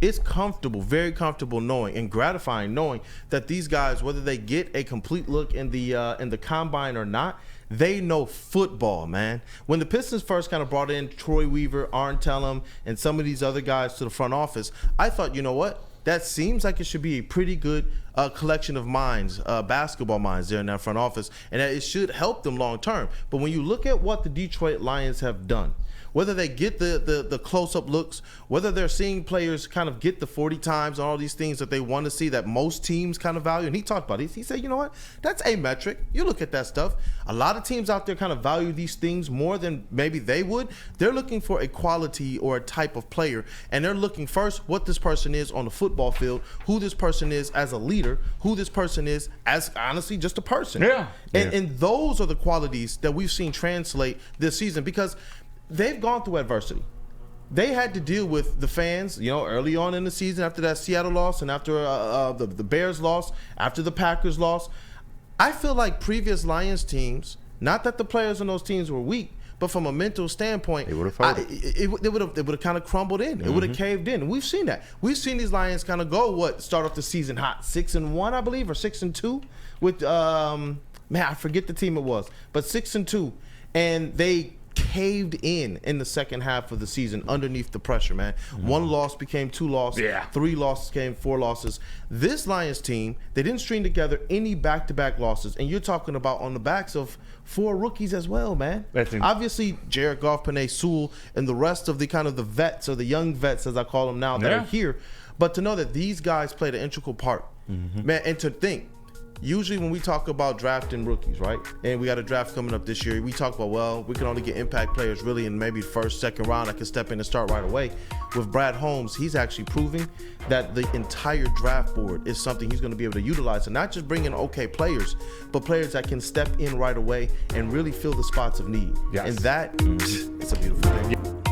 it's comfortable, very comfortable knowing and gratifying knowing that these guys, whether they get a complete look in the combine or not, they know football, man. When the Pistons first kind of brought in Troy Weaver, Arn Tellem, and some of these other guys to the front office, I thought, you know what? That seems like it should be a pretty good collection of minds, basketball minds there in that front office, and that it should help them long term. But when you look at what the Detroit Lions have done, whether they get the close-up looks, whether they're seeing players kind of get the 40 times and all these things that they want to see that most teams kind of value. And he talked about it. He said, you know what? That's a metric. You look at that stuff. A lot of teams out there kind of value these things more than maybe they would. They're looking for a quality or a type of player, and they're looking first what this person is on the football field, who this person is as a leader, who this person is as, honestly, just a person. Yeah. And those are the qualities that we've seen translate this season, because they've gone through adversity. They had to deal with the fans, early on in the season after that Seattle loss and after the Bears loss, after the Packers loss. I feel like previous Lions teams, not that the players on those teams were weak, but from a mental standpoint, they would have folded. It would have kind of crumbled in. It would have caved in. And we've seen that. We've seen these Lions kind of start off the season hot, 6-1, I believe, or 6-2 with I forget the team it was, but 6-2, and they caved in the second half of the season underneath the pressure, man. One loss became 2 losses. Yeah. 3 losses became 4 losses. This Lions team, they didn't string together any back-to-back losses, and you're talking about on the backs of 4 rookies as well, man. Obviously, Jared Goff, Penei Sewell, and the rest of the kind of the vets, or the young vets, as I call them now, that are here. But to know that these guys played an integral part, man, and to think, usually when we talk about drafting rookies, right, and we got a draft coming up this year, we talk about, well, we can only get impact players really in maybe first, second round that can step in and start right away. With Brad Holmes, he's actually proving that the entire draft board is something he's going to be able to utilize, and not just bring in okay players, but players that can step in right away and really fill the spots of need. Yes. And that, it's a beautiful thing.